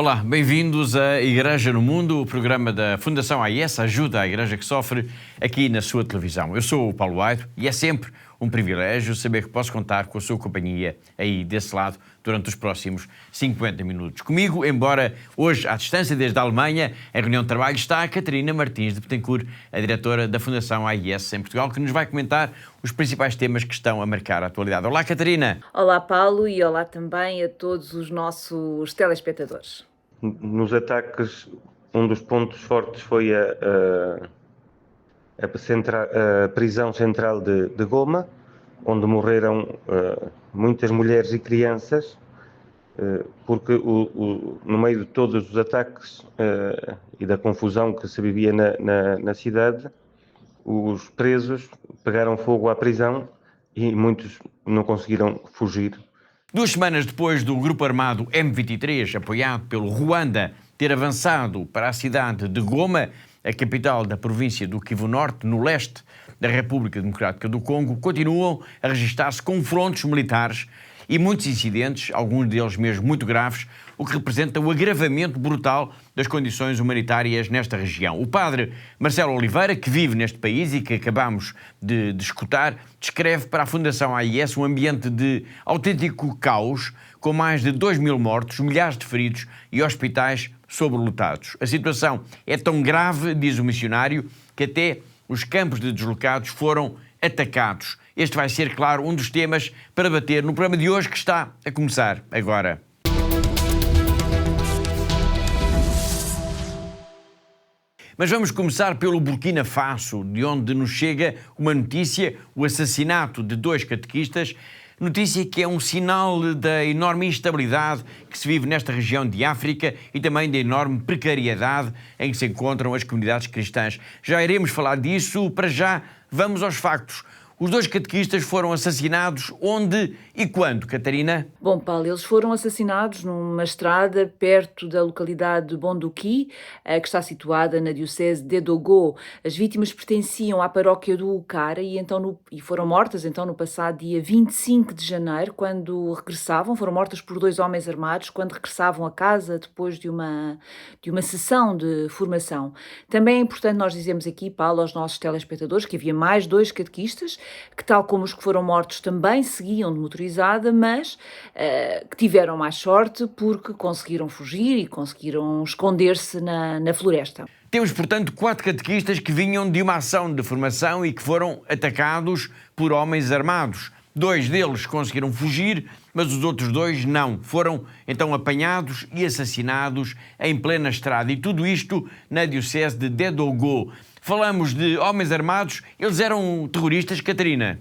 Olá, bem-vindos à Igreja no Mundo, o programa da Fundação AIS, ajuda à Igreja que sofre, aqui na sua televisão. Eu sou o Paulo Airo e é sempre um privilégio saber que posso contar com a sua companhia aí desse lado durante os próximos 50 minutos. Comigo, embora hoje à distância desde a Alemanha, em reunião de trabalho, está a Catarina Martins de Betancourt, a diretora da Fundação AIS em Portugal, que nos vai comentar os principais temas que estão a marcar a atualidade. Olá, Catarina! Olá, Paulo, e olá também a todos os nossos telespectadores. Nos ataques, um dos pontos fortes foi a prisão central de Goma, onde morreram muitas mulheres e crianças, porque no meio de todos os ataques e da confusão que se vivia na cidade, os presos pegaram fogo à prisão e muitos não conseguiram fugir. 2 semanas depois do grupo armado M23, apoiado pelo Ruanda, ter avançado para a cidade de Goma, a capital da província do Kivu Norte, no leste da República Democrática do Congo, continuam a registrar-se confrontos militares e muitos incidentes, alguns deles mesmo muito graves, o que representa o agravamento brutal das condições humanitárias nesta região. O padre Marcelo Oliveira, que vive neste país e que acabamos de escutar, descreve para a Fundação AIS um ambiente de autêntico caos, com mais de 2.000 mortos, milhares de feridos e hospitais sobrelotados. A situação é tão grave, diz o missionário, que até os campos de deslocados foram atacados. Este vai ser, claro, um dos temas para bater no programa de hoje, que está a começar agora. Mas vamos começar pelo Burkina Faso, de onde nos chega uma notícia, o assassinato de 2 catequistas, notícia que é um sinal da enorme instabilidade que se vive nesta região de África e também da enorme precariedade em que se encontram as comunidades cristãs. Já iremos falar disso, para já vamos aos factos. Os 2 catequistas foram assassinados onde e quando, Catarina? Bom, Paulo, eles foram assassinados numa estrada perto da localidade de Bonduki, que está situada na diocese de Dogo. As vítimas pertenciam à paróquia do Ucara e foram mortas no passado dia 25 de janeiro, quando regressavam, foram mortas por 2 homens armados, quando regressavam a casa depois de uma sessão de formação. Também é importante nós dizermos aqui, Paulo, aos nossos telespectadores, que havia mais 2 catequistas, que tal como os que foram mortos também seguiam de motorizada, mas que tiveram mais sorte porque conseguiram fugir e conseguiram esconder-se na floresta. Temos, portanto, 4 catequistas que vinham de uma ação de formação e que foram atacados por homens armados. 2 deles conseguiram fugir, mas os outros 2 não. Foram, então, apanhados e assassinados em plena estrada. E tudo isto na diocese de Dédogo. Falamos de homens armados, eles eram terroristas, Catarina?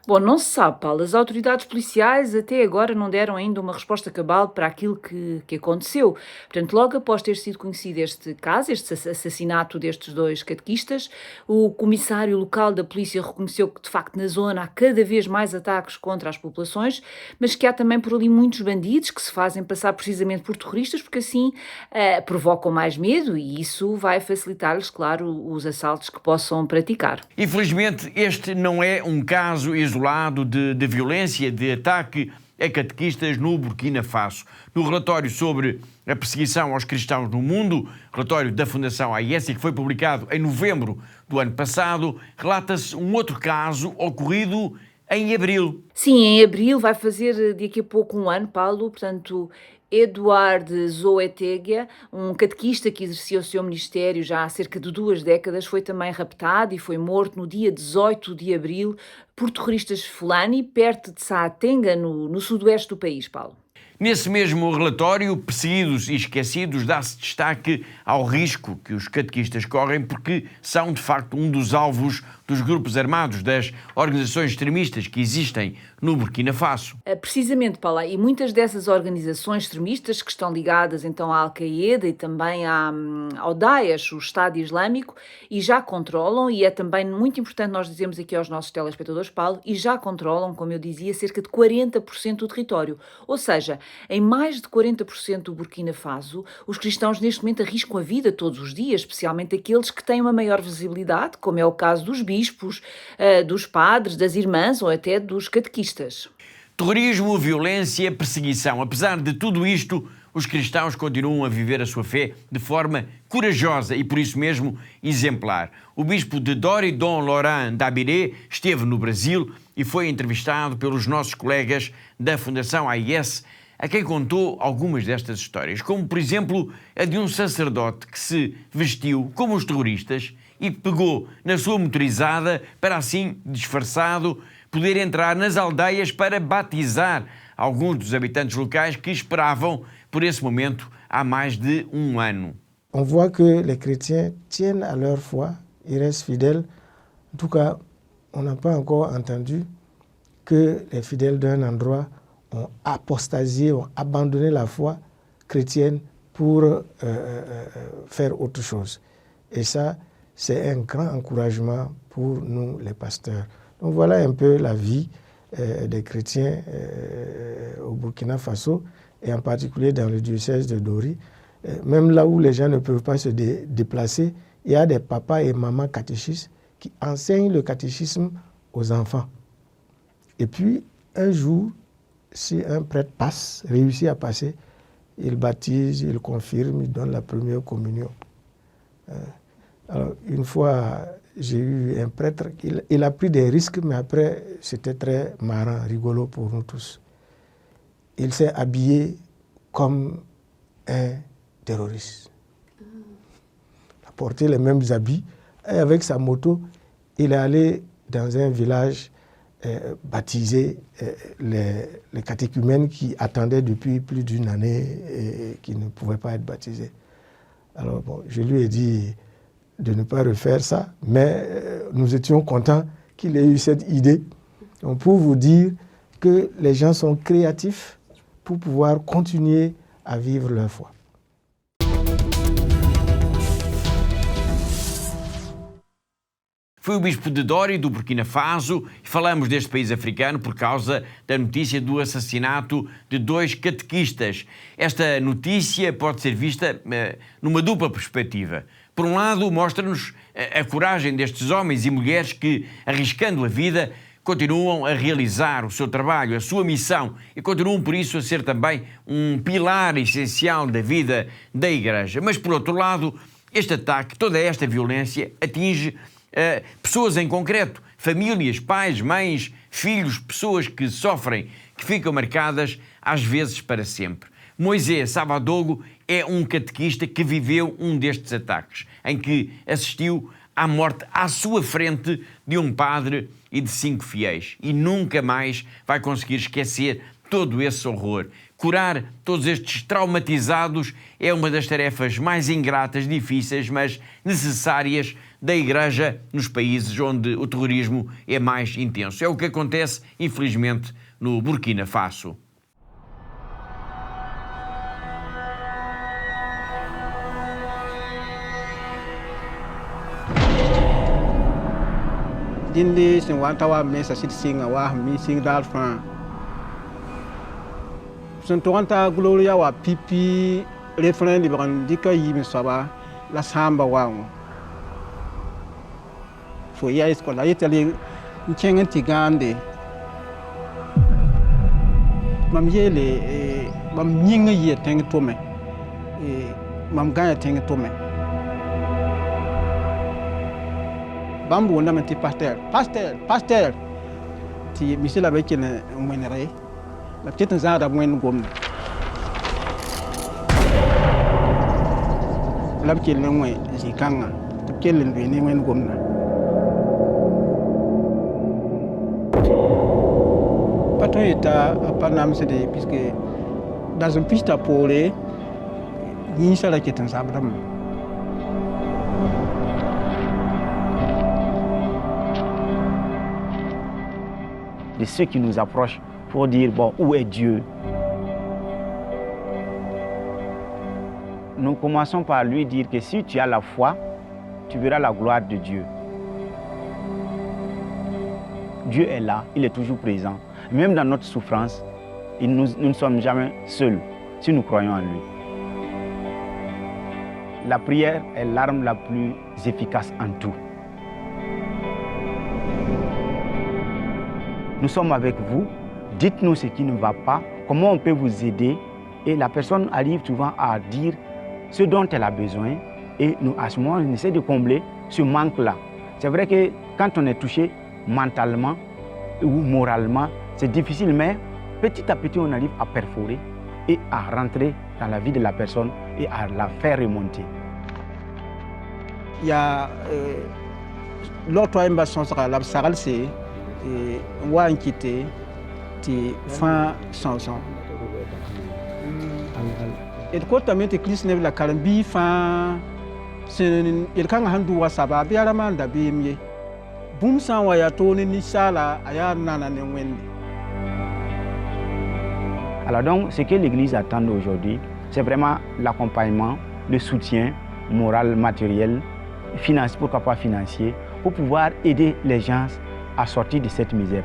Bom, não se sabe, Paulo. As autoridades policiais até agora não deram ainda uma resposta cabal para aquilo que aconteceu. Portanto, logo após ter sido conhecido este caso, este assassinato destes 2 catequistas, o comissário local da polícia reconheceu que, de facto, na zona há cada vez mais ataques contra as populações, mas que há também por ali muitos bandidos que se fazem passar precisamente por terroristas, porque assim provocam mais medo e isso vai facilitar-lhes, claro, os assaltos que possam praticar. Infelizmente, este não é um caso isolado de violência, de ataque a catequistas no Burkina Faso. No relatório sobre a perseguição aos cristãos no mundo, relatório da Fundação AIS, que foi publicado em novembro do ano passado, relata-se um outro caso ocorrido em abril. Sim, em abril vai fazer daqui a pouco um ano, Paulo, portanto, Eduard Zoetegia, um catequista que exercia o seu ministério já há cerca de 2 décadas, foi também raptado e foi morto no dia 18 de abril por terroristas Fulani, perto de Saatenga, no sudoeste do país, Paulo. Nesse mesmo relatório, Perseguidos e Esquecidos, dá-se destaque ao risco que os catequistas correm porque são, de facto, um dos alvos dos grupos armados, das organizações extremistas que existem no Burkina Faso. Precisamente, Paulo, e muitas dessas organizações extremistas que estão ligadas então à Al-Qaeda e também ao Daesh, o Estado Islâmico, e já controlam, e é também muito importante nós dizermos aqui aos nossos telespectadores, Paulo, e já controlam, como eu dizia, cerca de 40% do território. Ou seja, em mais de 40% do Burkina Faso, os cristãos neste momento arriscam a vida todos os dias, especialmente aqueles que têm uma maior visibilidade, como é o caso dos bispos, dos padres, das irmãs ou até dos catequistas. Terrorismo, violência, perseguição. Apesar de tudo isto, os cristãos continuam a viver a sua fé de forma corajosa e, por isso mesmo, exemplar. O bispo de Dori, Dom Laurent Dabiré, esteve no Brasil e foi entrevistado pelos nossos colegas da Fundação AIS, a quem contou algumas destas histórias, como, por exemplo, a de um sacerdote que se vestiu como os terroristas e pegou na sua motorizada para, assim, disfarçado, poder entrar nas aldeias para batizar alguns dos habitantes locais que esperavam por esse momento há mais de um ano. On voit que les chrétiens tiennent à leur foi, ils restent fidèles. En tout cas, on n'a pas encore entendu que les fidèles d'un endroit ont apostasié, ont abandonné la foi chrétienne pour faire autre chose. Et ça, c'est un grand encouragement pour nous, les pasteurs. Donc voilà un peu la vie des chrétiens au Burkina Faso, et en particulier dans le diocèse de Dori. Même là où les gens ne peuvent pas se déplacer, il y a des papas et mamans catéchistes qui enseignent le catéchisme aux enfants. Et puis, un jour, si un prêtre réussit à passer, il baptise, il confirme, il donne la première communion. Alors, une fois, j'ai eu un prêtre, il a pris des risques, mais après, c'était très marrant, rigolo pour nous tous. Il s'est habillé comme un terroriste. Il a porté les mêmes habits, et avec sa moto, il est allé dans un village baptiser les catéchumènes qui attendaient depuis plus d'une année et qui ne pouvaient pas être baptisés. Alors bon, je lui ai dit de ne pas refaire ça, mais nous étions contents qu'il ait eu cette idée. Donc pour vous dire que les gens sont créatifs pour pouvoir continuer à vivre leur foi. Foi o bispo de Dori, do Burkina Faso, e falamos deste país africano por causa da notícia do assassinato de 2 catequistas. Esta notícia pode ser vista numa dupla perspectiva. Por um lado, mostra-nos a coragem destes homens e mulheres que, arriscando a vida, continuam a realizar o seu trabalho, a sua missão, e continuam, por isso, a ser também um pilar essencial da vida da Igreja. Mas, por outro lado, este ataque, toda esta violência, atinge pessoas em concreto, famílias, pais, mães, filhos, pessoas que sofrem, que ficam marcadas às vezes para sempre. Moisés Sabadogo é um catequista que viveu um destes ataques, em que assistiu à morte à sua frente de um padre e de 5 fiéis, e nunca mais vai conseguir esquecer todo esse horror. Curar todos estes traumatizados é uma das tarefas mais ingratas, difíceis, mas necessárias da Igreja nos países onde o terrorismo é mais intenso. É o que acontece, infelizmente, no Burkina Faso. Dinde sin wanta wa mesa sit singa wa mi sing dal fan sun to wanta gloria wa pipi refrain di ban dika yimi saba la samba wa fo ya escola yetali ncengen tigande mam yele mam nyinga ye teng tome mam ganya teng tome bambu wanda menti pasteur ti misila be kene mwenere la petite zada mwen gomna la kele mwen zikanga to kele ndweni mwen gomna patron eta panam c'est puisque dans un piste pour les ni ça la keten sabram. De ceux qui nous approchent pour dire, bon, où est Dieu? Nous commençons par lui dire que si tu as la foi, tu verras la gloire de Dieu. Dieu est là, il est toujours présent. Même dans notre souffrance, nous ne sommes jamais seuls si nous croyons en lui. La prière est l'arme la plus efficace en tout. Nous sommes avec vous, dites-nous ce qui ne va pas, comment on peut vous aider Et la personne arrive souvent à dire ce dont elle a besoin et nous, à ce moment, on essaie de combler ce manque-là. C'est vrai que quand on est touché mentalement ou moralement, c'est difficile, mais petit à petit, on arrive à perforer et à rentrer dans la vie de la personne et à la faire remonter. Il y a l'autre ambition la salle c'est ou inquiété ti fin chanson et quoi tamit te clis ne la kalambi fin c'est il kan handu wa sababi aramanda bimye bum san wa ya to ni sala aya nana ne wende. Alors donc, ce que l'Église attend aujourd'hui, c'est vraiment l'accompagnement, le soutien moral, matériel, financier, pourquoi pas financier, pour pouvoir aider les gens à sortir de cette misère.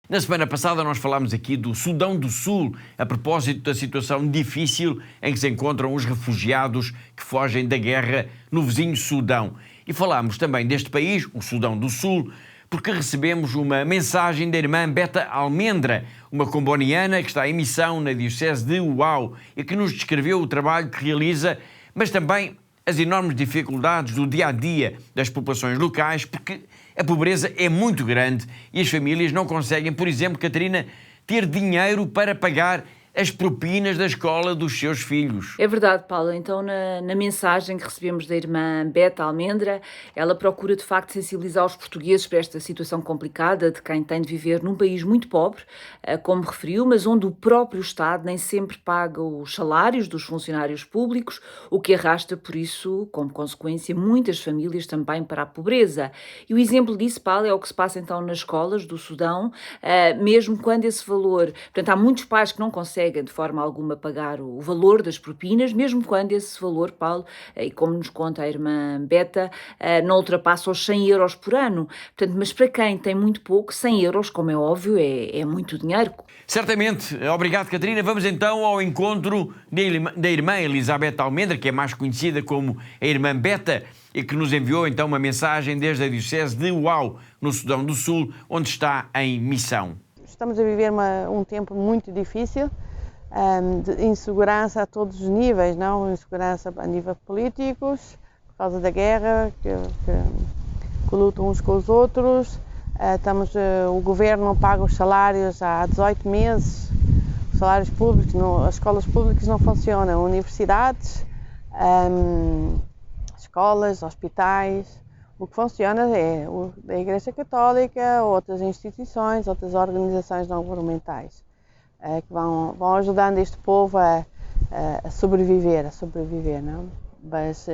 Na semana passada nós falámos aqui do Sudão do Sul, a propósito da situação difícil em que se encontram os refugiados que fogem da guerra no vizinho Sudão. E falámos também deste país, o Sudão do Sul, porque recebemos uma mensagem da irmã Beta Almendra, uma comboniana que está em missão na diocese de Uau e que nos descreveu o trabalho que realiza, mas também as enormes dificuldades do dia-a-dia das populações locais, porque a pobreza é muito grande e as famílias não conseguem, por exemplo, Catarina, ter dinheiro para pagar as propinas da escola dos seus filhos. É verdade, Paulo. Então, na mensagem que recebemos da irmã Beta Almendra, ela procura, de facto, sensibilizar os portugueses para esta situação complicada de quem tem de viver num país muito pobre, como referiu, mas onde o próprio Estado nem sempre paga os salários dos funcionários públicos, o que arrasta, por isso, como consequência, muitas famílias também para a pobreza. E o exemplo disso, Paulo, é o que se passa, então, nas escolas do Sudão, mesmo quando esse valor... Portanto, há muitos pais que não conseguem de forma alguma pagar o valor das propinas, mesmo quando esse valor, Paulo, e como nos conta a irmã Beta, não ultrapassa os 100 euros por ano. Portanto, mas para quem tem muito pouco, 100 euros, como é óbvio, é muito dinheiro. Certamente. Obrigado, Catarina. Vamos então ao encontro da irmã Elizabeth Almendra, que é mais conhecida como a irmã Beta, e que nos enviou então uma mensagem desde a diocese de Uau, no Sudão do Sul, onde está em missão. Estamos a viver um tempo muito difícil, de insegurança a todos os níveis, não? Insegurança a nível políticos, por causa da guerra, que lutam uns com os outros. O governo não paga os salários há 18 meses, os salários públicos, as escolas públicas não funcionam, universidades, escolas, hospitais. O que funciona é a Igreja Católica, outras instituições, outras organizações não governamentais, que vão ajudando este povo a sobreviver, não? Mas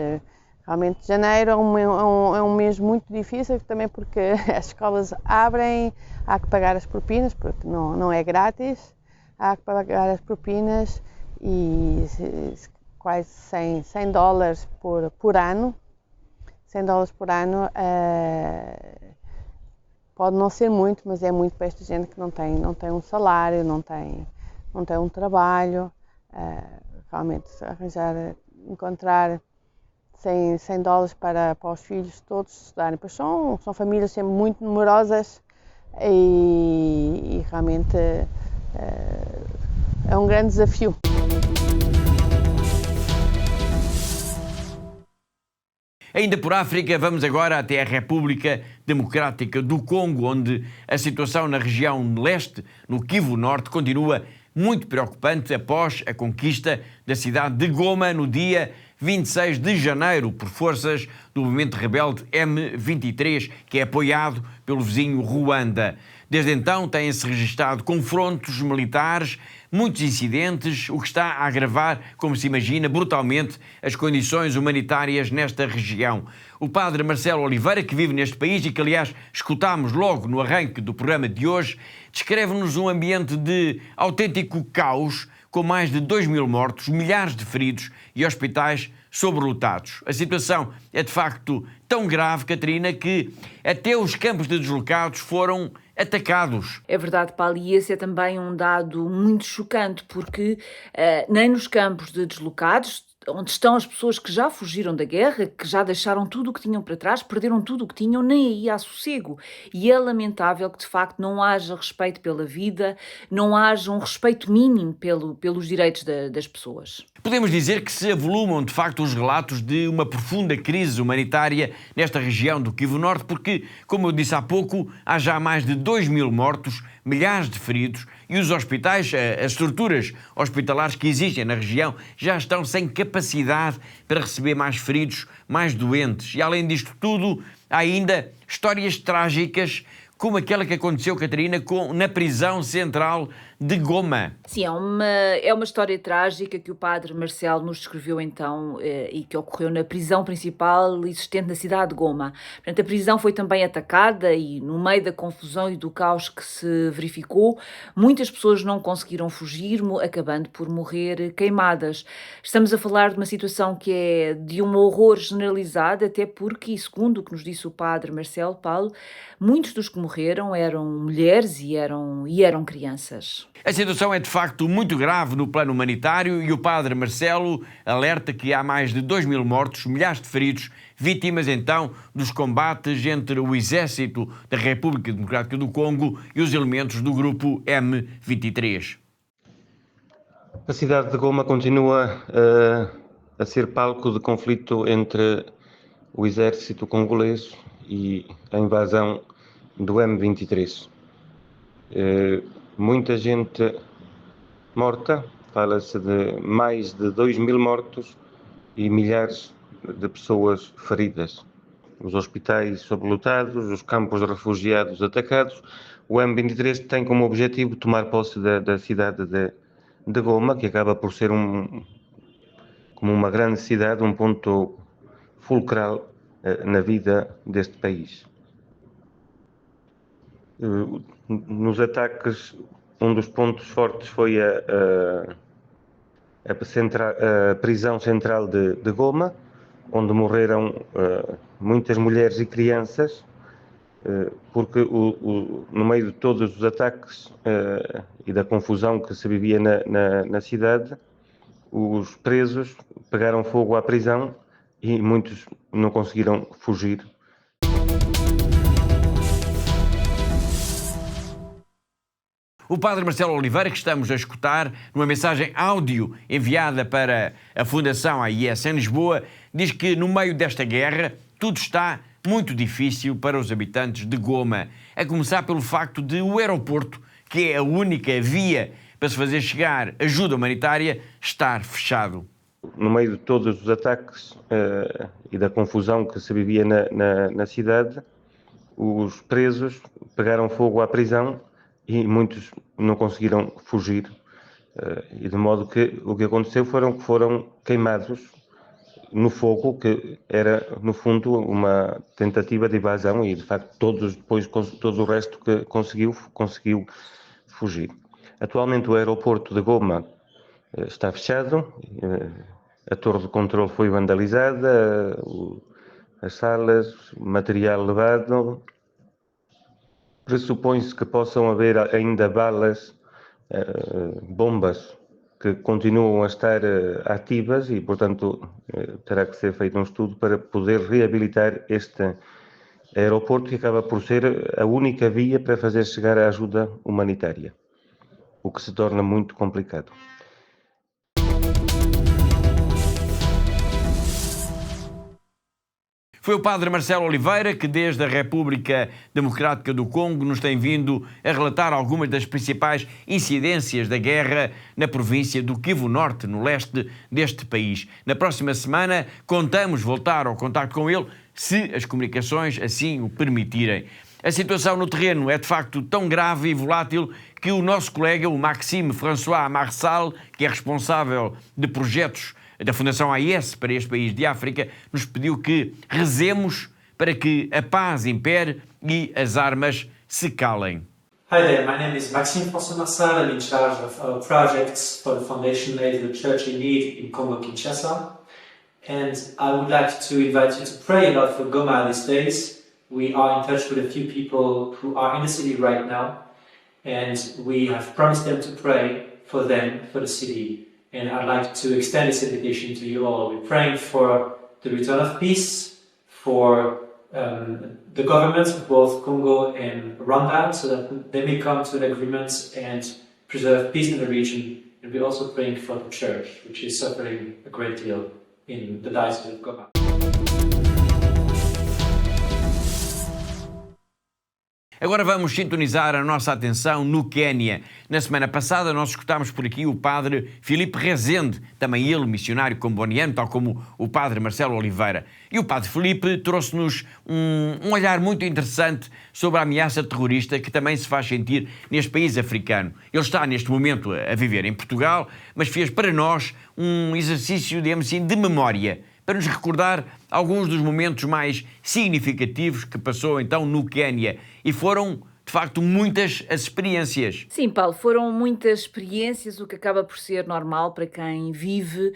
realmente janeiro é um mês muito difícil, também porque as escolas abrem, há que pagar as propinas, porque não é grátis, há que pagar as propinas e quase 100 dólares por ano. 100 dólares por ano pode não ser muito, mas é muito para esta gente que não tem um salário, não tem um trabalho. Realmente encontrar 100 dólares para os filhos todos estudarem. Pois são famílias sempre muito numerosas e realmente é um grande desafio. Ainda por África, vamos agora até a República Democrática do Congo, onde a situação na região leste, no Kivu Norte, continua muito preocupante após a conquista da cidade de Goma no dia 26 de janeiro por forças do movimento rebelde M23, que é apoiado pelo vizinho Ruanda. Desde então têm-se registado confrontos militares, muitos incidentes, o que está a agravar, como se imagina, brutalmente as condições humanitárias nesta região. O padre Marcelo Oliveira, que vive neste país e que, aliás, escutámos logo no arranque do programa de hoje, descreve-nos um ambiente de autêntico caos, com mais de 2.000 mortos, milhares de feridos e hospitais sobrelotados. A situação é de facto tão grave, Catarina, que até os campos de deslocados foram atacados. É verdade, Paulo, e esse é também um dado muito chocante, porque nem nos campos de deslocados, onde estão as pessoas que já fugiram da guerra, que já deixaram tudo o que tinham para trás, perderam tudo o que tinham, nem aí há sossego. E é lamentável que, de facto, não haja respeito pela vida, não haja um respeito mínimo pelos direitos das pessoas. Podemos dizer que se avolumam, de facto, os relatos de uma profunda crise humanitária nesta região do Kivu Norte, porque, como eu disse há pouco, há já mais de 2.000 mortos, milhares de feridos e os hospitais, as estruturas hospitalares que existem na região, já estão sem capacidade para receber mais feridos, mais doentes. E, além disto tudo, há ainda histórias trágicas, como aquela que aconteceu, Catarina, na prisão central de Goma. Sim, é uma história trágica que o padre Marcelo nos descreveu então e que ocorreu na prisão principal existente na cidade de Goma. Portanto, a prisão foi também atacada e no meio da confusão e do caos que se verificou, muitas pessoas não conseguiram fugir, acabando por morrer queimadas. Estamos a falar de uma situação que é de um horror generalizado, até porque, segundo o que nos disse o padre Marcelo Paulo, muitos dos que morreram eram mulheres e eram crianças. A situação é de facto muito grave no plano humanitário e o padre Marcelo alerta que há mais de 2.000 mortos, milhares de feridos, vítimas então dos combates entre o exército da República Democrática do Congo e os elementos do grupo M23. A cidade de Goma continua a ser palco de conflito entre o exército congolês e a invasão do M23. Muita gente morta, fala-se de mais de 2.000 mortos e milhares de pessoas feridas. Os hospitais sobrelotados, os campos de refugiados atacados. O M23 tem como objetivo tomar posse da cidade de Goma, que acaba por ser como uma grande cidade, um ponto fulcral na vida deste país. Nos ataques, um dos pontos fortes foi a prisão central de Goma, onde morreram muitas mulheres e crianças, porque no meio de todos os ataques e da confusão que se vivia na cidade, os presos pegaram fogo à prisão e muitos não conseguiram fugir. O padre Marcelo Oliveira, que estamos a escutar numa mensagem áudio enviada para a Fundação AIS em Lisboa, diz que no meio desta guerra tudo está muito difícil para os habitantes de Goma, a começar pelo facto de o aeroporto, que é a única via para se fazer chegar ajuda humanitária, estar fechado. No meio de todos os ataques e da confusão que se vivia na cidade, os presos pegaram fogo à prisão e muitos não conseguiram fugir, e de modo que o que aconteceu foram queimados no fogo, que era, no fundo, uma tentativa de evasão, e de facto depois todo o resto que conseguiu fugir. Atualmente o aeroporto de Goma está fechado, a torre de controle foi vandalizada, as salas, material levado. Pressupõe-se que possam haver ainda balas, bombas, que continuam a estar ativas e, portanto, terá que ser feito um estudo para poder reabilitar este aeroporto, que acaba por ser a única via para fazer chegar a ajuda humanitária, o que se torna muito complicado. Foi o padre Marcelo Oliveira que, desde a República Democrática do Congo, nos tem vindo a relatar algumas das principais incidências da guerra na província do Kivu Norte, no leste deste país. Na próxima semana contamos voltar ao contacto com ele, se as comunicações assim o permitirem. A situação no terreno é de facto tão grave e volátil que o nosso colega, o Maxime François Marçal, que é responsável de projetos da Fundação AIS para este país de África, nos pediu que rezemos para que a paz impere e as armas se calem. Hi there, my name is Maxime Fossé-Massal. I'm in charge of projects for the Foundation Aid the Church in Need in Congo-Kinshasa. And I would like to invite you to pray a lot for Goma these days. We are in touch with a few people who are in the city right now, and we have promised them to pray for them, for the city. And I'd like to extend this invitation to you all. We're praying for the return of peace, for the governments of both Congo and Rwanda, so that they may come to an agreement and preserve peace in the region. And we're also praying for the church, which is suffering a great deal in the diocese of Goma. Agora vamos sintonizar a nossa atenção no Quénia. Na semana passada nós escutámos por aqui o padre Filipe Rezende, também ele missionário comboniano, tal como o padre Marcelo Oliveira. E o padre Filipe trouxe-nos um olhar muito interessante sobre a ameaça terrorista que também se faz sentir neste país africano. Ele está neste momento a viver em Portugal, mas fez para nós um exercício, digamos assim, de memória, para nos recordar alguns dos momentos mais significativos que passou então no Quénia. E foram, de facto, muitas as experiências. Sim, Paulo, foram muitas experiências, o que acaba por ser normal para quem vive,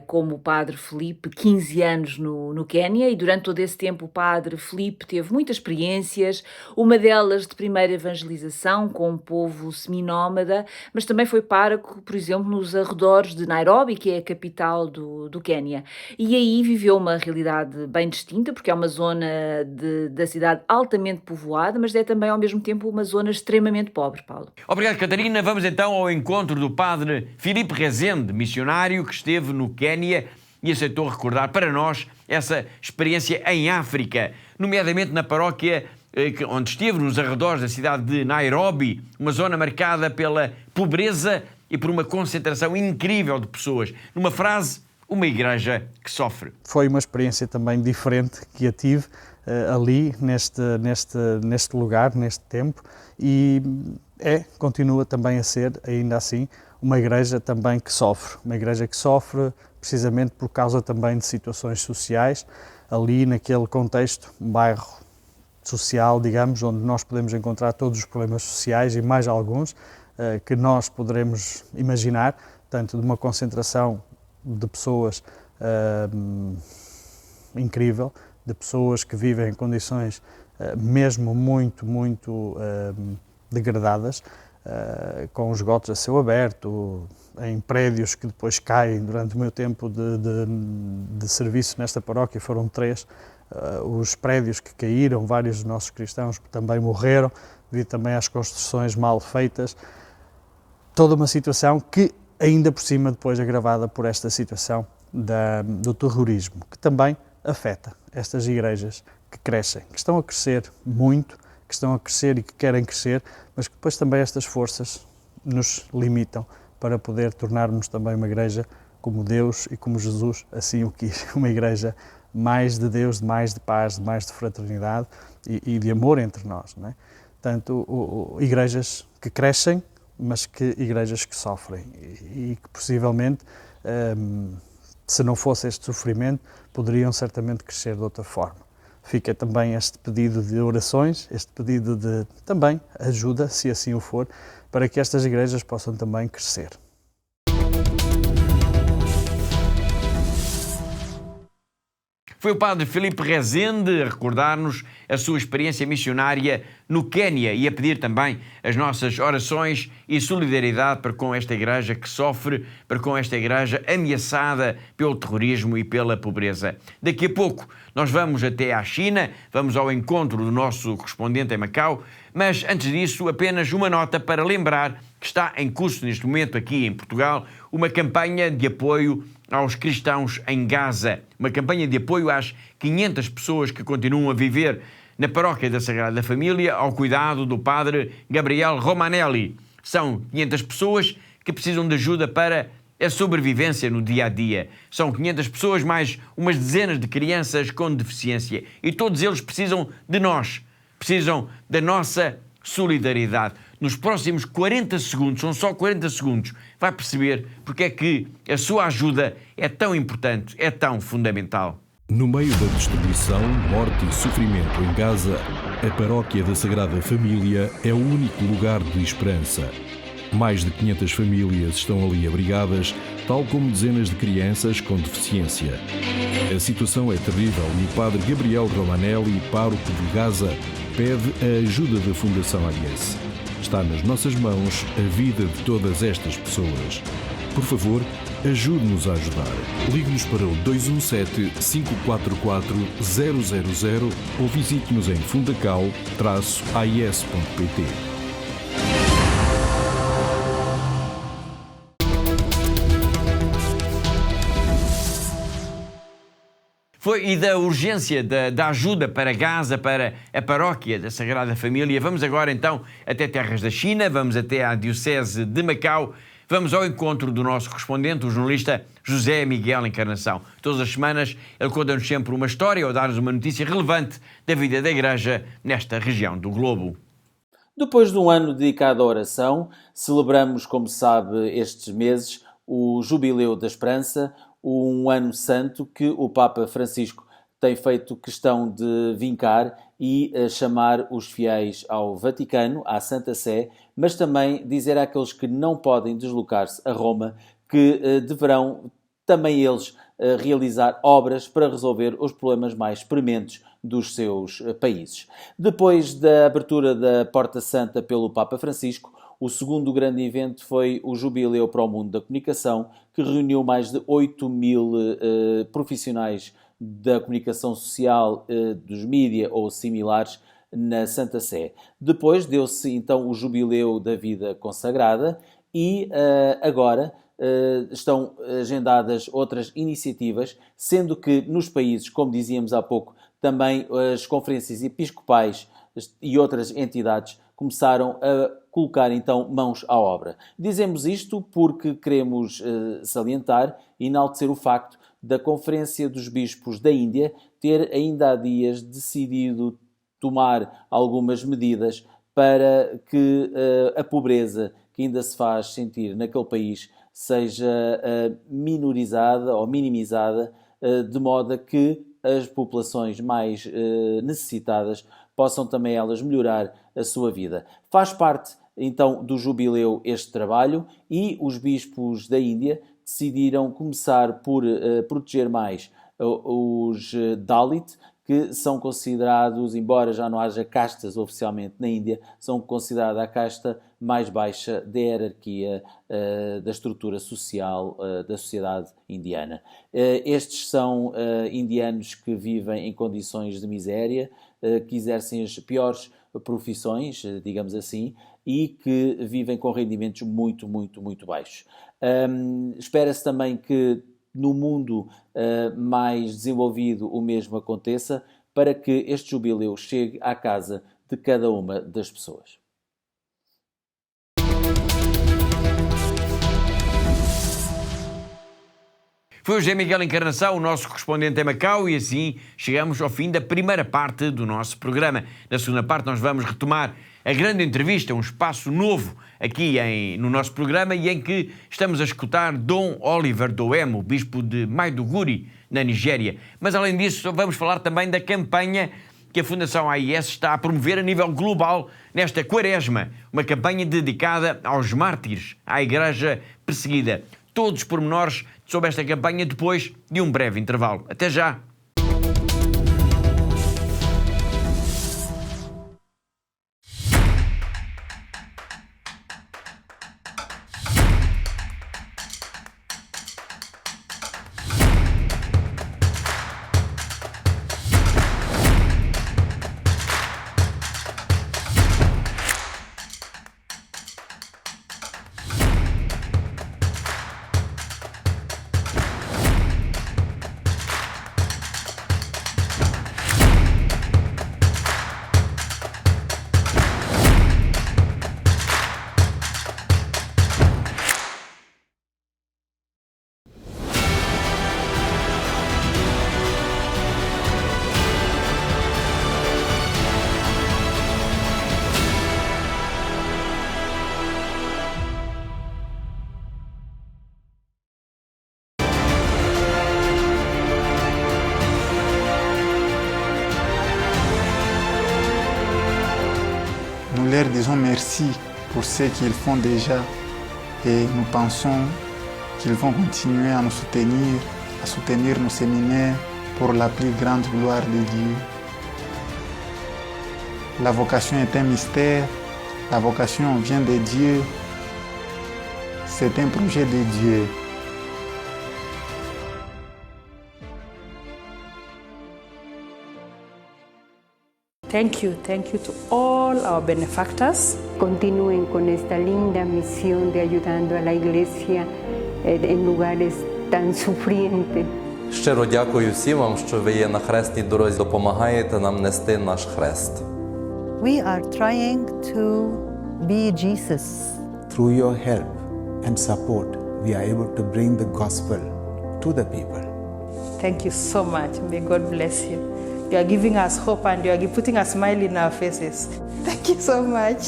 como o padre Filipe, 15 anos no Quénia, e durante todo esse tempo o padre Filipe teve muitas experiências, uma delas de primeira evangelização com um povo seminómada, mas também foi pároco, por exemplo, nos arredores de Nairobi, que é a capital do Quénia. E aí viveu uma realidade bem distinta, porque é uma zona da cidade altamente povoada, mas é também ao mesmo tempo uma zona extremamente pobre, Paulo. Obrigado, Catarina. Vamos então ao encontro do padre Filipe Rezende, missionário que esteve no Quénia e aceitou recordar para nós essa experiência em África, nomeadamente na paróquia onde esteve, nos arredores da cidade de Nairobi, uma zona marcada pela pobreza e por uma concentração incrível de pessoas. Numa frase, uma igreja que sofre. Foi uma experiência também diferente que a tive ali, neste lugar, neste tempo, e continua também a ser, ainda assim, uma igreja também que sofre. Uma igreja que sofre precisamente por causa também de situações sociais, ali naquele contexto, um bairro social, digamos, onde nós podemos encontrar todos os problemas sociais e mais alguns que nós poderemos imaginar, tanto de uma concentração de pessoas incrível, de pessoas que vivem em condições mesmo muito degradadas, com esgotos a céu aberto, em prédios que depois caem. Durante o meu tempo de serviço nesta paróquia foram 3 os prédios que caíram, vários dos nossos cristãos também morreram, devido também às construções mal feitas. Toda uma situação que, ainda por cima, depois agravada por esta situação do terrorismo, que também afeta estas igrejas que crescem, que estão a crescer muito, que estão a crescer e que querem crescer, mas que depois também estas forças nos limitam para poder tornarmos também uma igreja como Deus e como Jesus assim o quis, uma igreja mais de Deus, mais de paz, mais de fraternidade e de amor entre nós, não é? Tanto igrejas que crescem, mas que igrejas que sofrem e que possivelmente, se não fosse este sofrimento, poderiam certamente crescer de outra forma. Fica também este pedido de orações, este pedido de também ajuda, se assim o for, para que estas igrejas possam também crescer. Foi o padre Filipe Rezende a recordar-nos a sua experiência missionária no Quénia e a pedir também as nossas orações e solidariedade para com esta igreja que sofre, para com esta igreja ameaçada pelo terrorismo e pela pobreza. Daqui a pouco nós vamos até à China, vamos ao encontro do nosso correspondente em Macau, mas antes disso apenas uma nota para lembrar que está em curso neste momento aqui em Portugal uma campanha de apoio aos cristãos em Gaza, uma campanha de apoio às 500 pessoas que continuam a viver na paróquia da Sagrada Família ao cuidado do padre Gabriel Romanelli. São 500 pessoas que precisam de ajuda para a sobrevivência no dia-a-dia. São 500 pessoas mais umas dezenas de crianças com deficiência e todos eles precisam de nós, precisam da nossa solidariedade. Nos próximos 40 segundos, são só 40 segundos, vai perceber porque é que a sua ajuda é tão importante, é tão fundamental. No meio da destruição, morte e sofrimento em Gaza, a Paróquia da Sagrada Família é o único lugar de esperança. Mais de 500 famílias estão ali abrigadas, tal como dezenas de crianças com deficiência. A situação é terrível e o padre Gabriel Romanelli, pároco de Gaza, pede a ajuda da Fundação AIS. Está nas nossas mãos a vida de todas estas pessoas. Por favor, ajude-nos a ajudar. Ligue-nos para o 217-544-000 ou visite-nos em fundacal-ais.pt. E da urgência da ajuda para Gaza, para a Paróquia da Sagrada Família. Vamos agora então até terras da China, vamos até à Diocese de Macau, vamos ao encontro do nosso correspondente, o jornalista José Miguel Encarnação. Todas as semanas ele conta-nos sempre uma história ou dá-nos uma notícia relevante da vida da Igreja nesta região do globo. Depois de um ano dedicado à oração, celebramos, como sabe, estes meses o Jubileu da Esperança, um ano santo que o Papa Francisco tem feito questão de vincar e chamar os fiéis ao Vaticano, à Santa Sé, mas também dizer àqueles que não podem deslocar-se a Roma que deverão também eles realizar obras para resolver os problemas mais prementes dos seus países. Depois da abertura da Porta Santa pelo Papa Francisco, o segundo grande evento foi o Jubileu para o Mundo da Comunicação, que reuniu mais de 8.000 profissionais da comunicação social, dos mídia ou similares, na Santa Sé. Depois deu-se então o Jubileu da Vida Consagrada e agora estão agendadas outras iniciativas, sendo que nos países, como dizíamos há pouco, também as conferências episcopais e outras entidades começaram a colocar então mãos à obra. Dizemos isto porque queremos salientar e enaltecer o facto da Conferência dos Bispos da Índia ter ainda há dias decidido tomar algumas medidas para que a pobreza que ainda se faz sentir naquele país seja minorizada ou minimizada, de modo a que as populações mais necessitadas possam também elas melhorar a sua vida. Faz parte, então, do Jubileu este trabalho e os bispos da Índia decidiram começar por proteger mais os Dalit, que são considerados, embora já não haja castas oficialmente na Índia, são considerados a casta mais baixa da hierarquia da estrutura social da sociedade indiana. Estes são indianos que vivem em condições de miséria, que exercem as piores profissões, digamos assim, e que vivem com rendimentos muito, muito, muito baixos. Espera-se também que no mundo mais desenvolvido o mesmo aconteça, para que este jubileu chegue à casa de cada uma das pessoas. Foi o José Miguel Encarnação, o nosso correspondente em Macau, e assim chegamos ao fim da primeira parte do nosso programa. Na segunda parte nós vamos retomar a grande entrevista, um espaço novo aqui no nosso programa, e em que estamos a escutar Dom Oliver Doemo, bispo de Maiduguri, na Nigéria. Mas além disso vamos falar também da campanha que a Fundação AIS está a promover a nível global nesta Quaresma, uma campanha dedicada aos mártires, à Igreja perseguida. Todos os pormenores sobre esta campanha depois de um breve intervalo. Até já! leur disons merci pour ce qu'ils font déjà et nous pensons qu'ils vont continuer à nous soutenir, à soutenir nos séminaires pour la plus grande gloire de Dieu. La vocation est un mystère, la vocation vient de Dieu, c'est un projet de Dieu. Thank you to all our benefactors. Continúen con esta linda misión de ayudando a la Iglesia en lugares tan sufrientes. Щиро дякую всім вам, що ви є на хресній дорозі, допомагаєте нам нести наш хрест. We are trying to be Jesus. Through your help and support, we are able to bring the gospel to the people. Thank you so much. May God bless you. You are giving us hope and you are putting a smile in our faces. Thank you so much.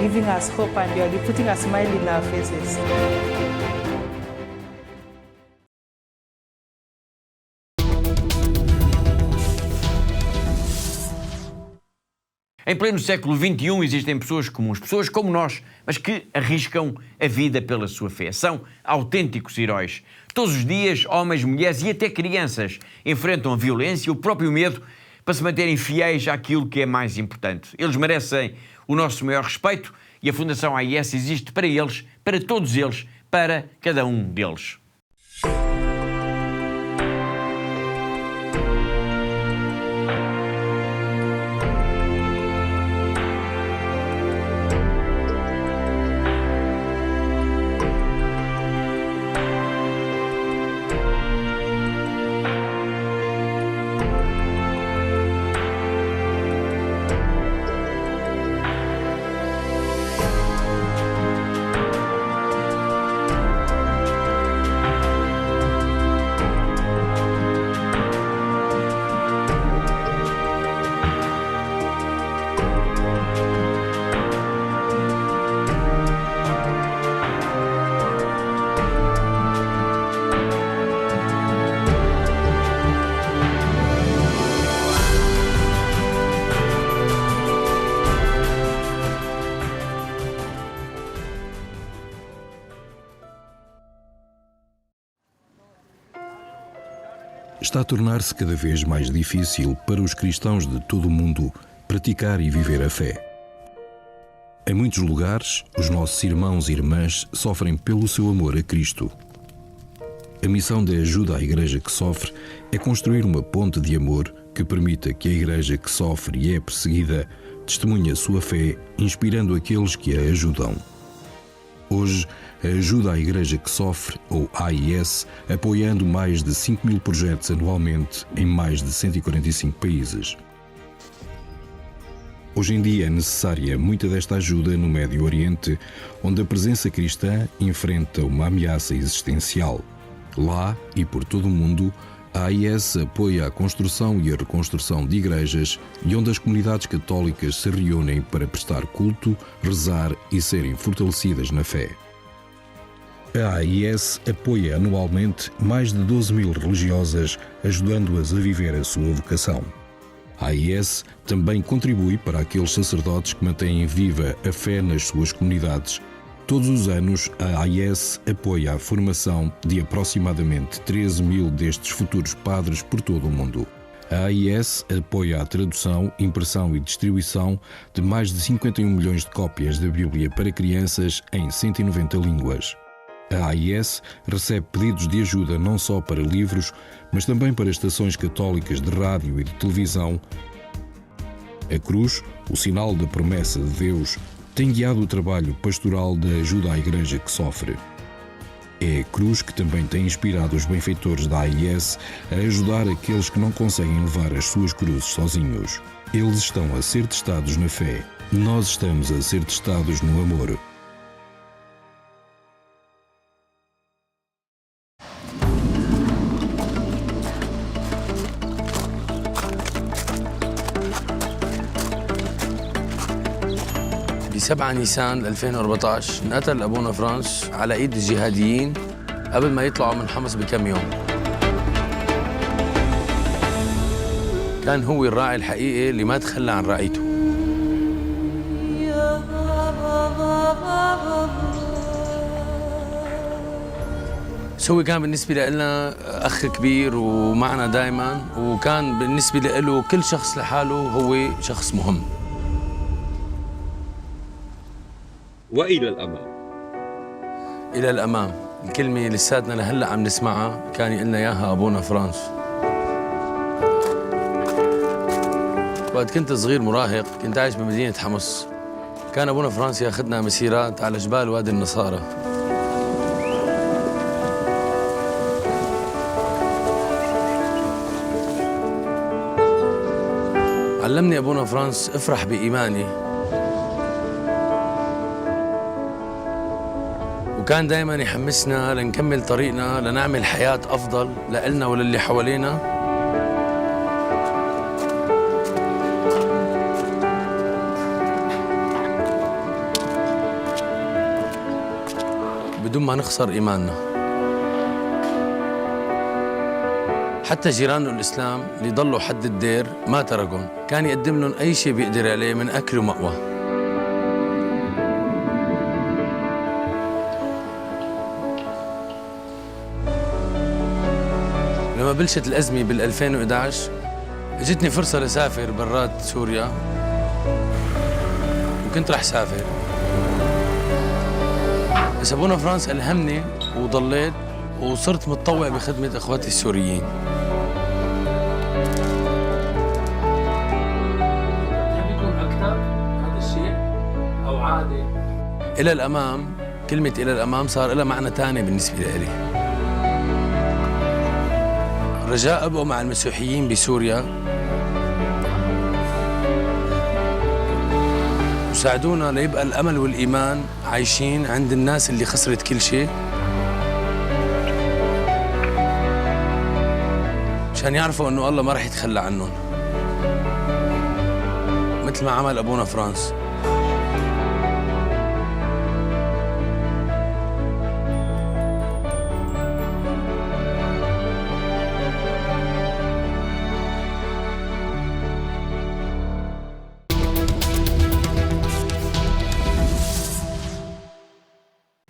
Giving us hope and you are putting a smile in our faces. Em pleno século XXI existem pessoas comuns, pessoas como nós, mas que arriscam a vida pela sua fé. São autênticos heróis. Todos os dias, homens, mulheres e até crianças enfrentam a violência e o próprio medo para se manterem fiéis àquilo que é mais importante. Eles merecem o nosso maior respeito e a Fundação AIS existe para eles, para todos eles, para cada um deles. Está a tornar-se cada vez mais difícil para os cristãos de todo o mundo praticar e viver a fé. Em muitos lugares, os nossos irmãos e irmãs sofrem pelo seu amor a Cristo. A missão de ajuda à Igreja que sofre é construir uma ponte de amor que permita que a Igreja que sofre e é perseguida testemunhe a sua fé, inspirando aqueles que a ajudam. Hoje, a ajuda à Igreja que sofre, ou AIS, apoiando mais de 5.000 projetos anualmente em mais de 145 países. Hoje em dia é necessária muita desta ajuda no Médio Oriente, onde a presença cristã enfrenta uma ameaça existencial. Lá e por todo o mundo, a AIS apoia a construção e a reconstrução de igrejas e onde as comunidades católicas se reúnem para prestar culto, rezar e serem fortalecidas na fé. A AIS apoia anualmente mais de 12.000 religiosas, ajudando-as a viver a sua vocação. A AIS também contribui para aqueles sacerdotes que mantêm viva a fé nas suas comunidades. Todos os anos, a AIS apoia a formação de aproximadamente 13.000 destes futuros padres por todo o mundo. A AIS apoia a tradução, impressão e distribuição de mais de 51 milhões de cópias da Bíblia para crianças em 190 línguas. A AIS recebe pedidos de ajuda não só para livros, mas também para estações católicas de rádio e de televisão. A cruz, o sinal da promessa de Deus, tem guiado o trabalho pastoral de ajuda à Igreja que sofre. É a cruz que também tem inspirado os benfeitores da AIS a ajudar aqueles que não conseguem levar as suas cruzes sozinhos. Eles estão a ser testados na fé. Nós estamos a ser testados no amor. ب 7 نيسان 2014 انقتل أبونا فرانس على إيد الجهاديين قبل ما يطلعوا من حمص بكم يوم. كان هو الراعي الحقيقي اللي ما تخلى عن رعيته. هو كان بالنسبة لنا أخ كبير ومعنا دائما، وكان بالنسبة له كل شخص لحاله هو شخص مهم. وإلى الأمام. إلى الأمام، الكلمة لساتنا لهلا عم نسمعها كان يقلنا إياها أبونا فرانس. وقت كنت صغير مراهق كنت عايش بمدينة حمص. كان أبونا فرانس ياخذنا مسيرات على جبال وادي النصارى. علمني أبونا فرانس افرح بإيماني، وكان دائما يحمسنا لنكمل طريقنا لنعمل حياة أفضل لإلنا وللي حوالينا. بدون ما نخسر إيماننا. حتى جيرانه الإسلام اللي ضلوا حد الدير ما تركهم، كان يقدم لهم أي شيء بيقدر عليه من أكل ومأوى. لما بلشت الأزمة بال2011 اجتني فرصة لسافر برات سوريا، وكنت رح سافر، بس أبونا فرانس ألهمني وضليت وصرت متطوع بخدمة إخواتي السوريين. إلى الأمام، كلمة إلى الأمام صار لها معنى تاني بالنسبة لي. رجاء أبقوا مع المسيحيين بسوريا وساعدونا ليبقى الأمل والإيمان عايشين عند الناس اللي خسرت كل شيء، مشان يعرفوا إنه الله ما رح يتخلى عنهم مثل ما عمل أبونا فرانس.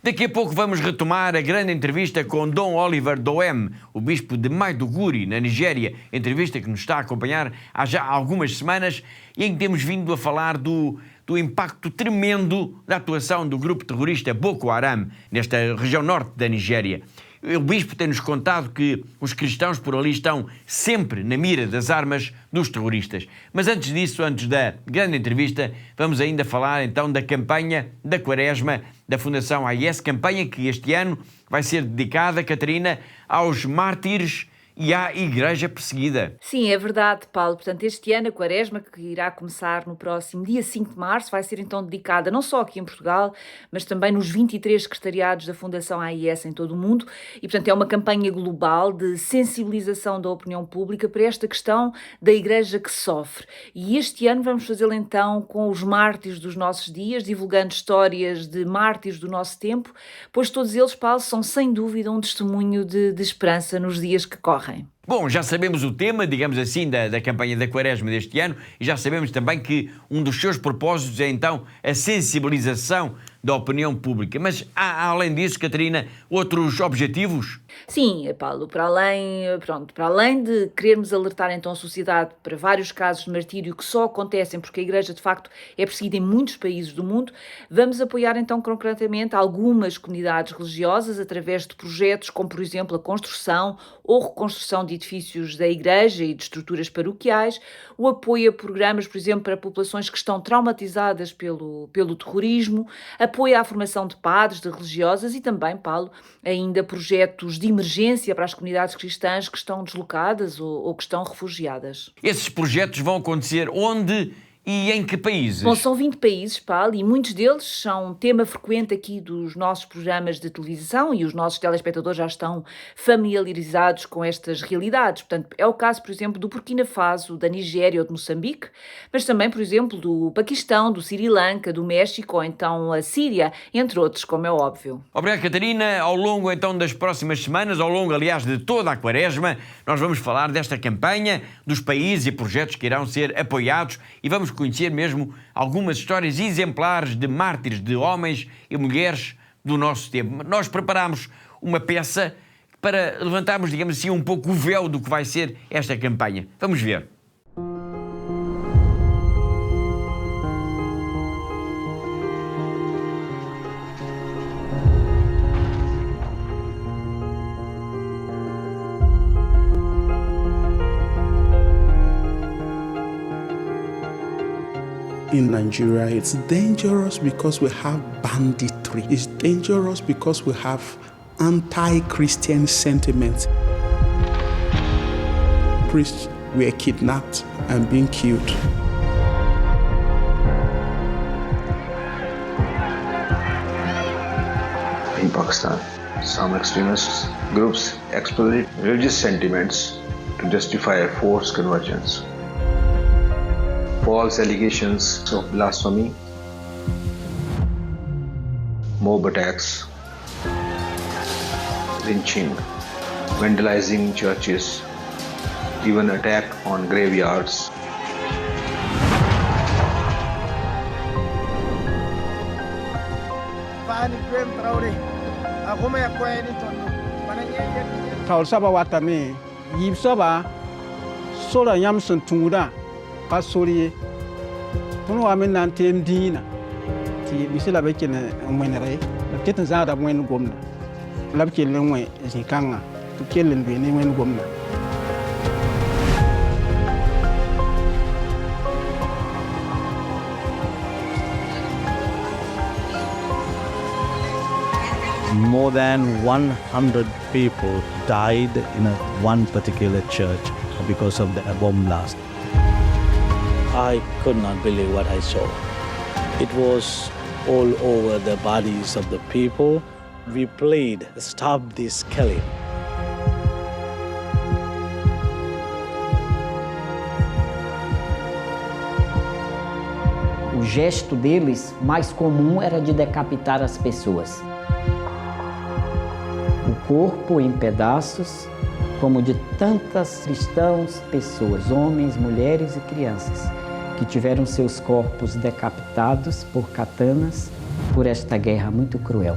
Daqui a pouco vamos retomar a grande entrevista com Dom Oliver Doem, o bispo de Maiduguri, na Nigéria. Entrevista que nos está a acompanhar há já algumas semanas e em que temos vindo a falar do impacto tremendo da atuação do grupo terrorista Boko Haram nesta região norte da Nigéria. O bispo tem-nos contado que os cristãos por ali estão sempre na mira das armas dos terroristas. Mas antes disso, antes da grande entrevista, vamos ainda falar então da campanha da Quaresma da Fundação AIS, campanha que este ano vai ser dedicada, Catarina, aos mártires e há igreja perseguida. Sim, é verdade, Paulo. Portanto, este ano a Quaresma, que irá começar no próximo dia 5 de março, vai ser então dedicada não só aqui em Portugal, mas também nos 23 secretariados da Fundação AIS em todo o mundo. E, portanto, é uma campanha global de sensibilização da opinião pública para esta questão da igreja que sofre. E este ano vamos fazê-lo então com os mártires dos nossos dias, divulgando histórias de mártires do nosso tempo, pois todos eles, Paulo, são sem dúvida um testemunho de esperança nos dias que correm. Bom, já sabemos o tema, digamos assim, da campanha da Quaresma deste ano e já sabemos também que um dos seus propósitos é então a sensibilização da opinião pública. Mas há, além disso, Catarina, outros objetivos? Sim, Paulo, para além de querermos alertar então a sociedade para vários casos de martírio que só acontecem porque a Igreja de facto é perseguida em muitos países do mundo, vamos apoiar então concretamente algumas comunidades religiosas através de projetos como, por exemplo, a construção ou reconstrução de edifícios da Igreja e de estruturas paroquiais, o apoio a programas, por exemplo, para populações que estão traumatizadas pelo terrorismo, apoio à formação de padres, de religiosas e também, Paulo, ainda projetos de emergência para as comunidades cristãs que estão deslocadas ou que estão refugiadas. Esses projetos vão acontecer onde e em que países? Bom, são 20 países, Paulo, e muitos deles são tema frequente aqui dos nossos programas de televisão e os nossos telespectadores já estão familiarizados com estas realidades. Portanto, é o caso, por exemplo, do Burkina Faso, da Nigéria ou de Moçambique, mas também, por exemplo, do Paquistão, do Sri Lanka, do México ou então a Síria, entre outros, como é óbvio. Obrigado, Catarina. Ao longo, então, das próximas semanas, ao longo, aliás, de toda a Quaresma, nós vamos falar desta campanha, dos países e projetos que irão ser apoiados e vamos conhecer mesmo algumas histórias exemplares de mártires, de homens e mulheres do nosso tempo. Nós preparámos uma peça para levantarmos, digamos assim, um pouco o véu do que vai ser esta campanha. Vamos ver. In Nigeria, it's dangerous because we have banditry. It's dangerous because we have anti-Christian sentiments. Priests were kidnapped and being killed. In Pakistan, some extremist groups exploit religious sentiments to justify forced conversions. False allegations of blasphemy, mob attacks, lynching, vandalizing churches, even attack on graveyards. Taul saba watame yib saba sola yam sun tungura pasori puno wa min nan tem dina ti bisila be ken mwenere ketin za da mwen gomna lab ke lenwe zikanga to kelen be ni mwen gomna. More than 100 people died in one particular church because of the bomb blast. I could not believe what I saw. It was all over the bodies of the people. We played Stop This Killing. O gesto deles mais comum era de decapitar as pessoas. O corpo em pedaços, como de tantas cristãos, pessoas, homens, mulheres e crianças, que tiveram seus corpos decapitados por katanas por esta guerra muito cruel.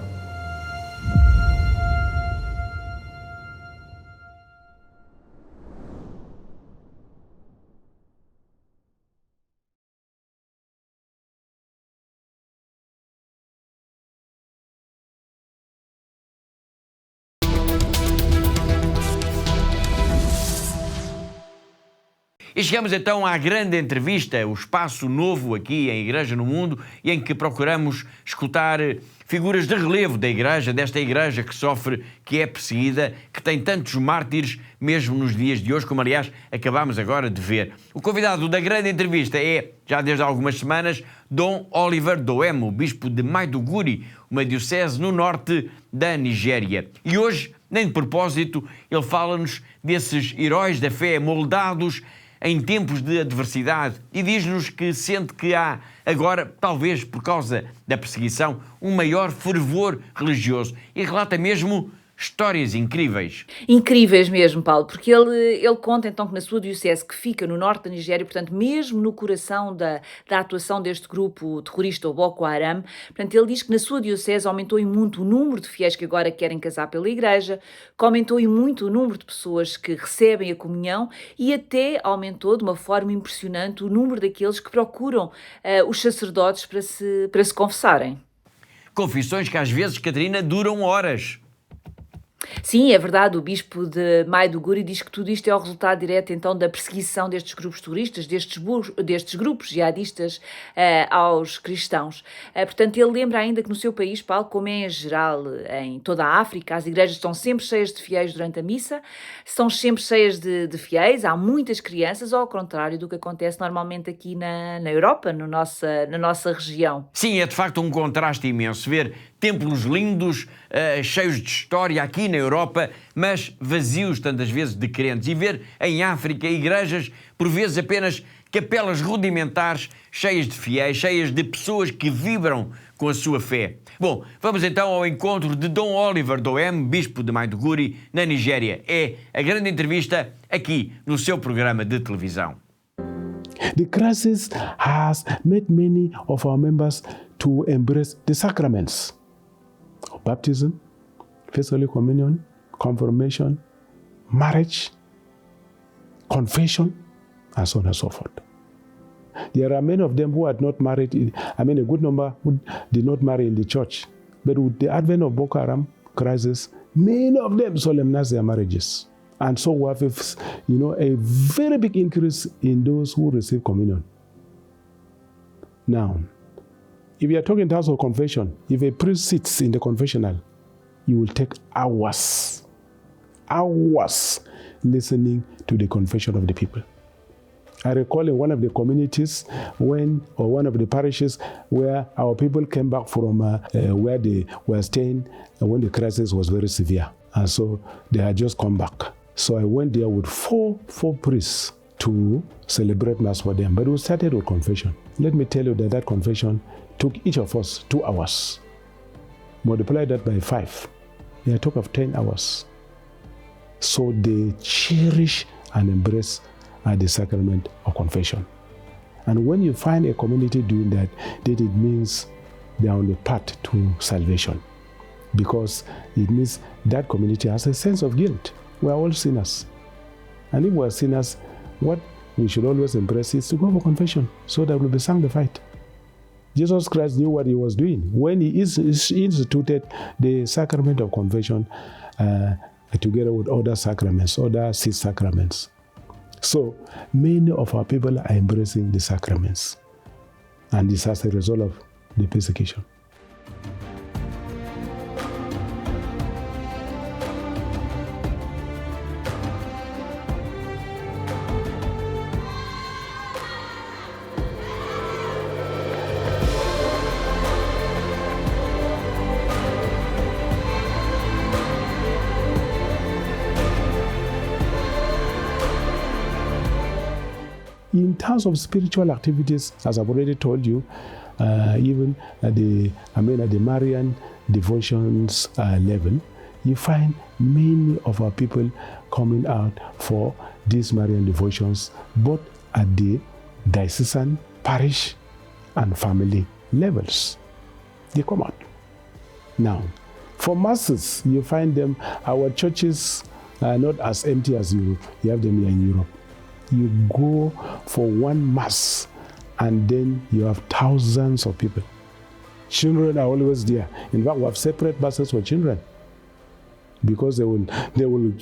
E chegamos então à grande entrevista, o espaço novo aqui em Igreja no Mundo, e em que procuramos escutar figuras de relevo da Igreja, desta Igreja que sofre, que é perseguida, que tem tantos mártires, mesmo nos dias de hoje, como aliás acabámos agora de ver. O convidado da grande entrevista é, já desde há algumas semanas, Dom Oliver Dowem, o bispo de Maiduguri, uma diocese no norte da Nigéria. E hoje, nem de propósito, ele fala-nos desses heróis da fé moldados em tempos de adversidade e diz-nos que sente que há agora, talvez por causa da perseguição, um maior fervor religioso e relata mesmo histórias incríveis. Incríveis mesmo, Paulo, porque ele conta então que na sua diocese, que fica no norte da Nigéria, portanto mesmo no coração da atuação deste grupo terrorista, o Boko Haram, portanto ele diz que na sua diocese aumentou em muito o número de fiéis que agora querem casar pela igreja, que aumentou em muito o número de pessoas que recebem a comunhão e até aumentou de uma forma impressionante o número daqueles que procuram os sacerdotes para se confessarem. Confissões que às vezes, Catarina, duram horas. Sim, é verdade, o bispo de Maiduguri diz que tudo isto é o resultado direto então da perseguição destes grupos terroristas, destes grupos jihadistas aos cristãos. Portanto, ele lembra ainda que no seu país, Paulo, como é em geral em toda a África, as igrejas estão sempre cheias de fiéis durante a missa, estão sempre cheias de fiéis, há muitas crianças, ao contrário do que acontece normalmente aqui na Europa, na nossa região. Sim, é de facto um contraste imenso ver templos lindos, cheios de história aqui na Europa, mas vazios tantas vezes de crentes. E ver em África igrejas, por vezes apenas capelas rudimentares, cheias de fiéis, cheias de pessoas que vibram com a sua fé. Bom, vamos então ao encontro de Dom Oliver Dowem, bispo de Maiduguri, na Nigéria. É a grande entrevista aqui no seu programa de televisão. The crisis has made many of our members to embrace the sacraments of baptism, First Holy Communion, confirmation, marriage, confession, and so on and so forth. There are many of them who had not married, a good number who did not marry in the church. But with the advent of Boko Haram crisis, many of them solemnize their marriages. And so we have a very big increase in those who receive communion. Now, if you are talking in terms of confession, if a priest sits in the confessional, you will take hours listening to the confession of the people. I recall in one of the communities one of the parishes where our people came back from where they were staying when the crisis was very severe. And so they had just come back. So I went there with four priests to celebrate Mass for them. But we started with confession. Let me tell you that confession took each of us 2 hours. Multiply that by 5. They took of 10 hours. So they cherish and embrace the sacrament of confession. And when you find a community doing that, then it means they are on the path to salvation. Because it means that community has a sense of guilt. We are all sinners. And if we are sinners, what we should always embrace is to go for confession so that we'll be sanctified. Jesus Christ knew what he was doing when he instituted the sacrament of confession together with other sacraments, other 6 sacraments. So many of our people are embracing the sacraments, and this as a result of the persecution. In terms of spiritual activities, as I've already told you, even at the Marian devotions level, you find many of our people coming out for these Marian devotions, both at the diocesan, parish, and family levels. They come out. Now, for masses, you find them, our churches are not as empty as you have them here in Europe. You go for one mass and then you have thousands of people. Children are always there. In fact, we have separate buses for children because they will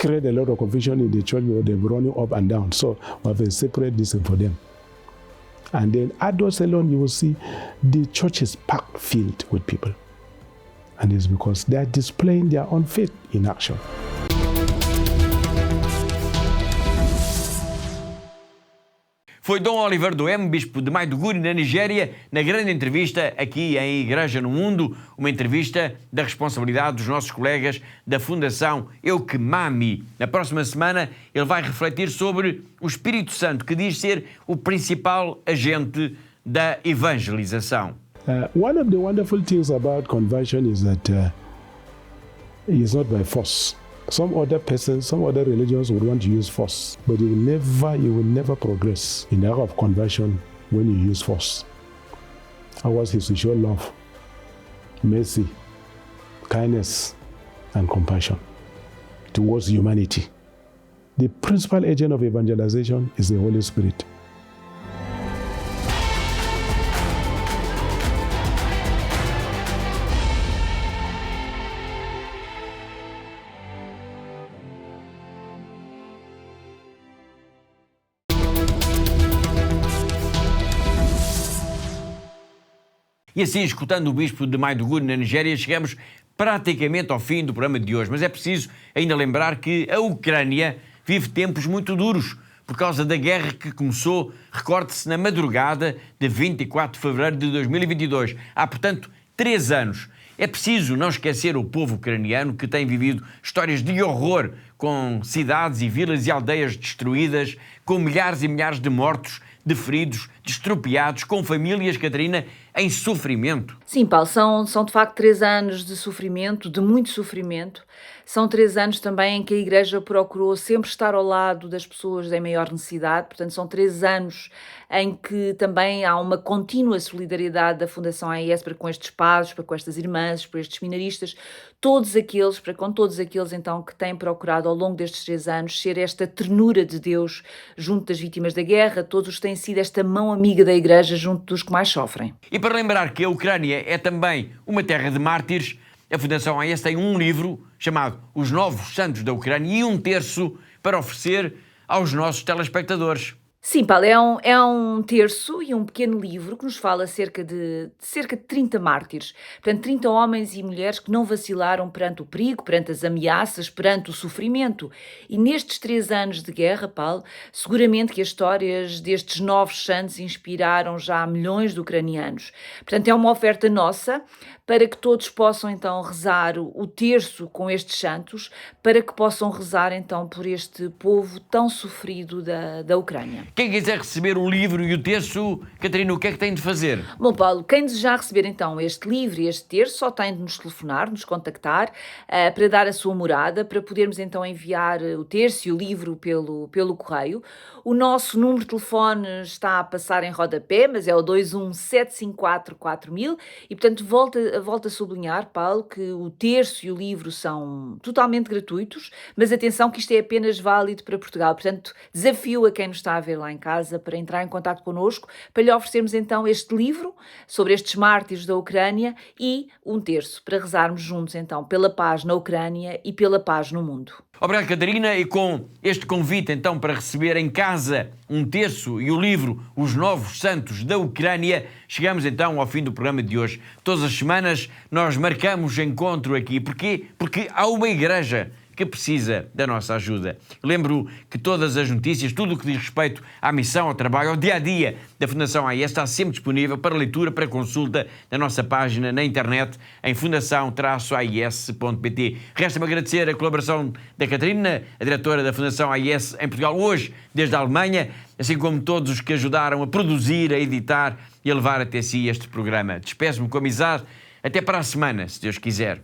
create a lot of confusion in the church where they're running up and down. So we have a separate listen for them. And then adults alone, you will see the church is packed filled with people. And it's because they're displaying their own faith in action. Foi Dom Oliver Doem, bispo de Maiduguri, na Nigéria, na grande entrevista aqui em Igreja no Mundo, uma entrevista da responsabilidade dos nossos colegas da Fundação Eukemami. Na próxima semana ele vai refletir sobre o Espírito Santo, que diz ser o principal agente da evangelização. One of the wonderful things about conversion is that it's not by force. Some other persons, some other religions would want to use force, but you will never progress in the area of conversion when you use force. Ours is to show love, mercy, kindness, and compassion towards humanity. The principal agent of evangelization is the Holy Spirit. E assim, escutando o bispo de Maiduguri, na Nigéria, chegamos praticamente ao fim do programa de hoje. Mas é preciso ainda lembrar que a Ucrânia vive tempos muito duros por causa da guerra que começou, recorde-se, na madrugada de 24 de fevereiro de 2022. Há, portanto, 3 anos. É preciso não esquecer o povo ucraniano, que tem vivido histórias de horror, com cidades e vilas e aldeias destruídas, com milhares e milhares de mortos, de feridos, de estropiados, com famílias, Catarina, em sofrimento. Sim, Paulo, são de facto 3 anos de sofrimento, de muito sofrimento. São 3 anos também em que a Igreja procurou sempre estar ao lado das pessoas em maior necessidade. Portanto, são 3 anos em que também há uma contínua solidariedade da Fundação AIS para com estes padres, para com estas irmãs, para estes minaristas, com todos aqueles então que têm procurado ao longo destes 3 anos ser esta ternura de Deus junto das vítimas da guerra, todos os que têm sido esta mão amiga da Igreja junto dos que mais sofrem. E para lembrar que a Ucrânia é também uma terra de mártires, a Fundação AIS tem um livro chamado Os Novos Santos da Ucrânia e 1/3 para oferecer aos nossos telespectadores. Sim, Paulo, é um terço e um pequeno livro que nos fala cerca de 30 mártires. Portanto, 30 homens e mulheres que não vacilaram perante o perigo, perante as ameaças, perante o sofrimento. E nestes 3 anos de guerra, Paulo, seguramente que as histórias destes novos santos inspiraram já milhões de ucranianos. Portanto, é uma oferta nossa para que todos possam então rezar o terço com estes santos, para que possam rezar então por este povo tão sofrido da Ucrânia. Quem quiser receber o livro e o terço, Catarina, o que é que tem de fazer? Bom, Paulo, quem desejar receber então este livro e este terço só tem de nos telefonar, nos contactar, para dar a sua morada, para podermos então enviar o terço e o livro pelo correio. O nosso número de telefone está a passar em rodapé, mas é o 217544000 e, portanto, volto a sublinhar, Paulo, que o terço e o livro são totalmente gratuitos, mas atenção que isto é apenas válido para Portugal. Portanto, desafio a quem nos está a ver lá em casa para entrar em contato connosco, para lhe oferecermos então este livro sobre estes mártires da Ucrânia e 1/3 para rezarmos juntos então pela paz na Ucrânia e pela paz no mundo. Obrigado, Catarina, e com este convite então para receber em casa 1/3 e o livro Os Novos Santos da Ucrânia, chegamos então ao fim do programa de hoje. Todas as semanas nós marcamos encontro aqui. Porquê? Porque há uma igreja que precisa da nossa ajuda. Lembro que todas as notícias, tudo o que diz respeito à missão, ao trabalho, ao dia-a-dia da Fundação AIS está sempre disponível para leitura, para consulta na nossa página na internet em fundação-ais.pt. Resta-me agradecer a colaboração da Catarina, a diretora da Fundação AIS em Portugal, hoje desde a Alemanha, assim como todos os que ajudaram a produzir, a editar e a levar até si este programa. Despeço-me com amizade. Até para a semana, se Deus quiser.